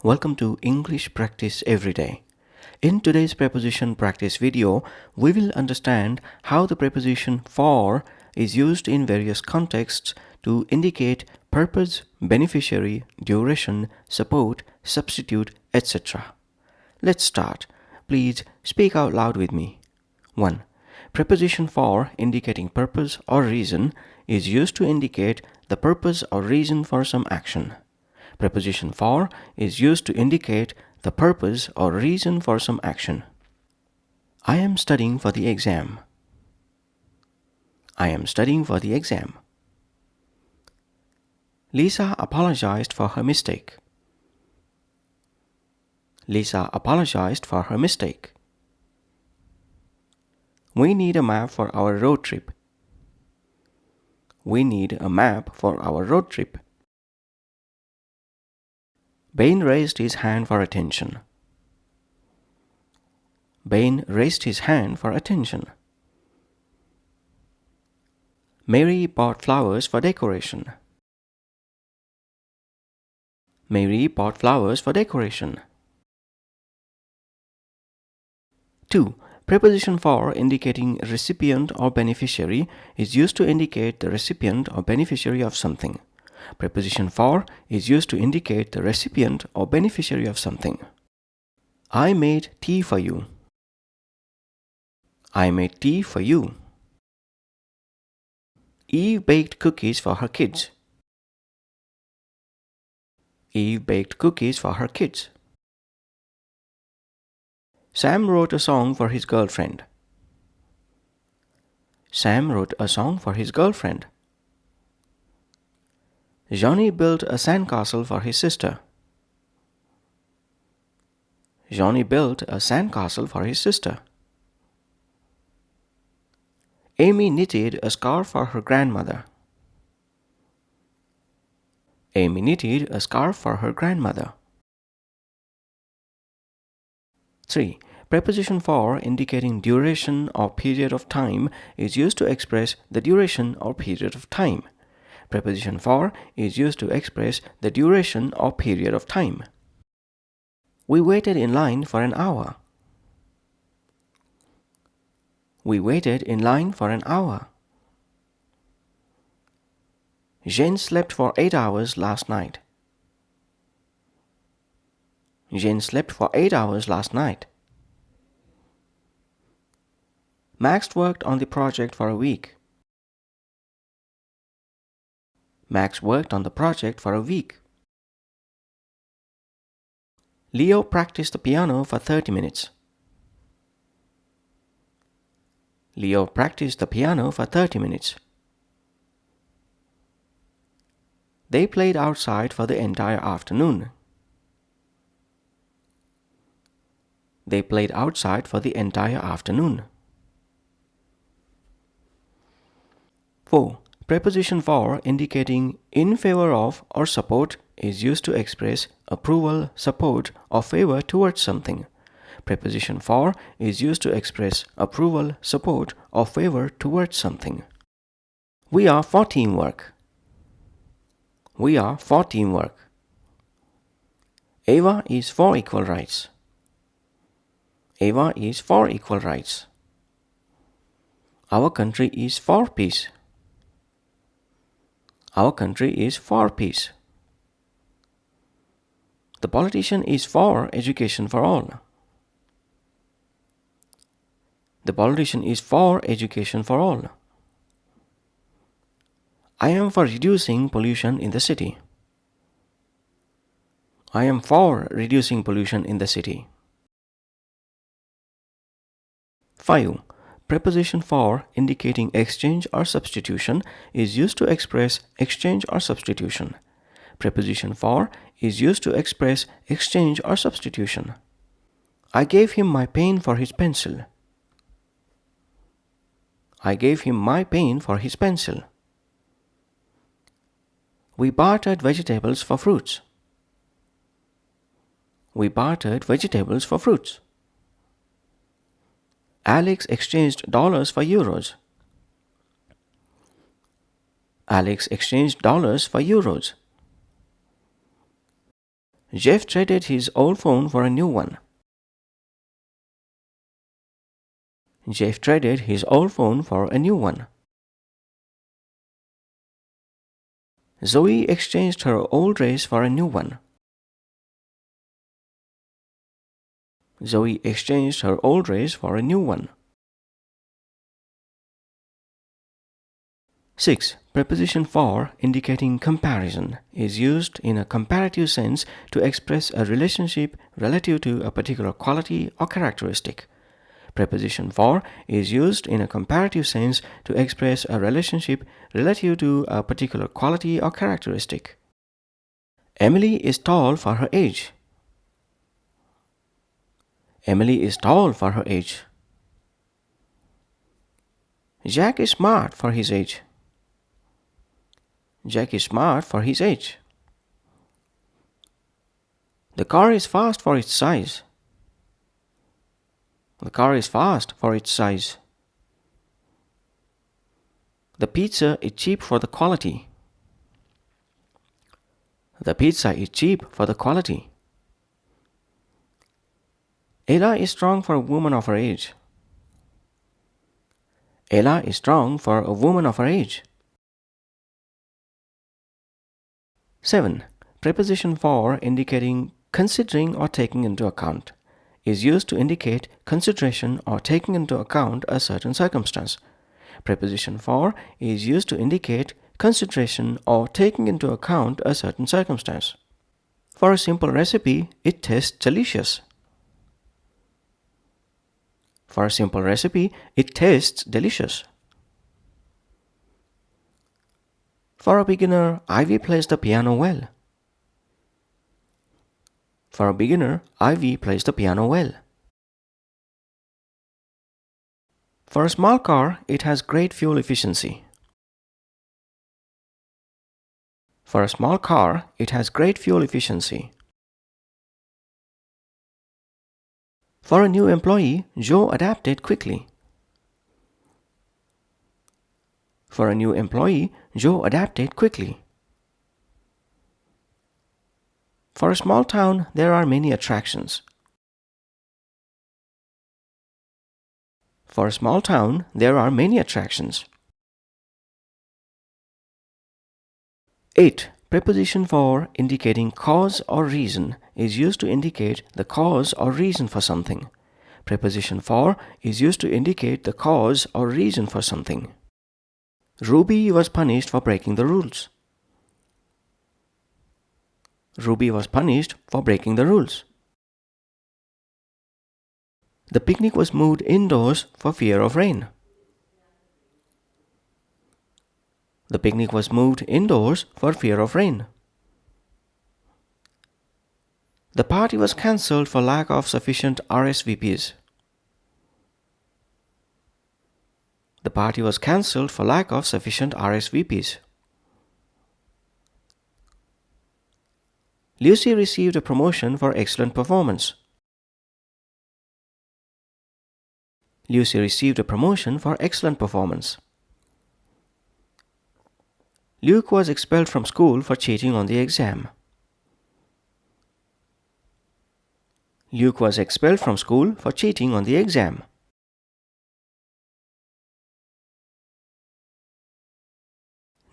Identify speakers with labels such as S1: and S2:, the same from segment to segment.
S1: Welcome to English Practice Everyday. In today's preposition practice video, we will understand how the preposition for is used in various contexts to indicate purpose, beneficiary, duration, support, substitute, etc. Let's start. Please speak out loud with me. 1. Preposition for indicating purpose or reason is used to indicate the purpose or reason for some action. Preposition for is used to indicate the purpose or reason for some action. I am studying for the exam. I am studying for the exam. Lisa apologized for her mistake. Lisa apologized for her mistake. We need a map for our road trip. We need a map for our road trip. Ben raised his hand for attention. Ben raised his hand for attention. Mary bought flowers for decoration. Mary bought flowers for decoration. 2. Preposition for indicating recipient or beneficiary is used to indicate the recipient or beneficiary of something. Preposition for is used to indicate the recipient or beneficiary of something. I made tea for you. I made tea for you. Eve baked cookies for her kids. Eve baked cookies for her kids. Sam wrote a song for his girlfriend. Sam wrote a song for his girlfriend. Johnny built a sandcastle for his sister. Johnny built a sandcastle for his sister. Amy knitted a scarf for her grandmother. Amy knitted a scarf for her grandmother. 3. Preposition for indicating duration or period of time is used to express the duration or period of time. Preposition for is used to express the duration or period of time. We waited in line for an hour. We waited in line for an hour. Jane slept for 8 hours last night. Jane slept for 8 hours last night. Max worked on the project for a week. Max worked on the project for a week. Leo practiced the piano for 30 minutes. Leo practiced the piano for 30 minutes. They played outside for the entire afternoon. They played outside for the entire afternoon. 4. Preposition for indicating in favor of or support is used to express approval, support, or favor towards something. Preposition for is used to express approval, support, or favor towards something. We are for teamwork. We are for teamwork. Ava is for equal rights. Ava is for equal rights. Our country is for peace. Our country is for peace. The politician is for education for all. The politician is for education for all. I am for reducing pollution in the city. I am for reducing pollution in the city. 5. Preposition for indicating exchange or substitution is used to express exchange or substitution. Preposition for is used to express exchange or substitution. I gave him my pen for his pencil. I gave him my pen for his pencil. We bartered vegetables for fruits. We bartered vegetables for fruits. Alex exchanged dollars for euros. Alex exchanged dollars for euros. Jeff traded his old phone for a new one. Jeff traded his old phone for a new one. Zoe exchanged her old dress for a new one. Zoe exchanged her old dress for a new one. 6. Preposition for indicating comparison is used in a comparative sense to express a relationship relative to a particular quality or characteristic. Preposition for is used in a comparative sense to express a relationship relative to a particular quality or characteristic. Emily is tall for her age. Emily is tall for her age. Jack is smart for his age. Jack is smart for his age. The car is fast for its size. The car is fast for its size. The pizza is cheap for the quality. The pizza is cheap for the quality. Ella is strong for a woman of her age. Ella is strong for a woman of her age. 7. Preposition for indicating considering or taking into account is used to indicate consideration or taking into account a certain circumstance. Preposition for is used to indicate consideration or taking into account a certain circumstance. For a simple recipe, it tastes delicious. For a simple recipe, it tastes delicious. For a beginner, Ivy plays the piano well. For a beginner, Ivy plays the piano well. For a small car, it has great fuel efficiency. For a small car, it has great fuel efficiency. For a new employee, Joe adapted quickly. For a new employee, Joe adapted quickly. For a small town, there are many attractions. For a small town, there are many attractions. 8. Preposition for indicating cause or reason is used to indicate the cause or reason for something. Preposition for is used to indicate the cause or reason for something. Ruby was punished for breaking the rules. Ruby was punished for breaking the rules. The picnic was moved indoors for fear of rain. The picnic was moved indoors for fear of rain. The party was cancelled for lack of sufficient RSVPs. The party was cancelled for lack of sufficient RSVPs. Lucy received a promotion for excellent performance. Lucy received a promotion for excellent performance. Luke was expelled from school for cheating on the exam. Luke was expelled from school for cheating on the exam.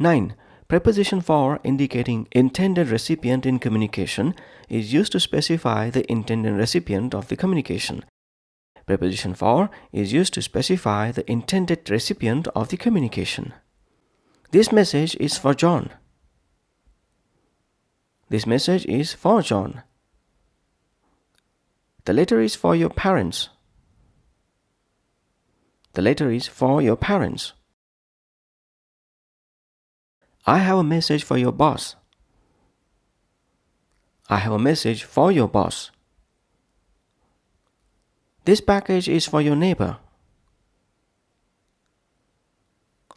S1: 9. Preposition for indicating intended recipient in communication is used to specify the intended recipient of the communication. Preposition for is used to specify the intended recipient of the communication. This message is for John. This message is for John. The letter is for your parents. The letter is for your parents. I have a message for your boss. I have a message for your boss. This package is for your neighbor.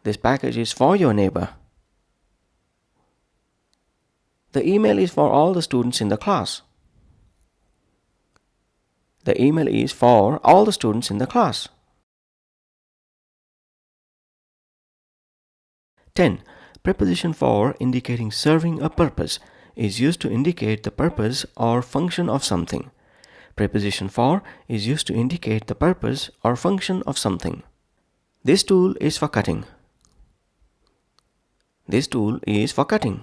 S1: This package is for your neighbor. The email is for all the students in the class. The email is for all the students in the class. 10. Preposition for indicating serving a purpose is used to indicate the purpose or function of something. Preposition for is used to indicate the purpose or function of something. This tool is for cutting. This tool is for cutting.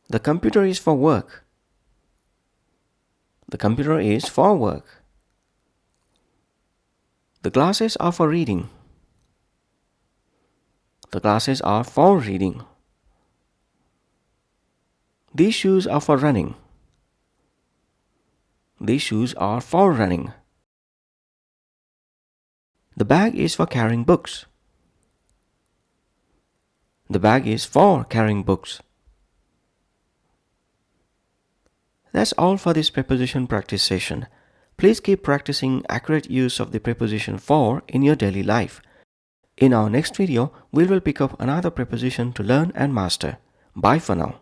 S1: The computer is for work. The computer is for work. The glasses are for reading. The glasses are for reading. These shoes are for running. These shoes are for running. The bag is for carrying books. The bag is for carrying books. That's all for this preposition practice session. Please keep practicing accurate use of the preposition for in your daily life. In our next video, we will pick up another preposition to learn and master. Bye for now.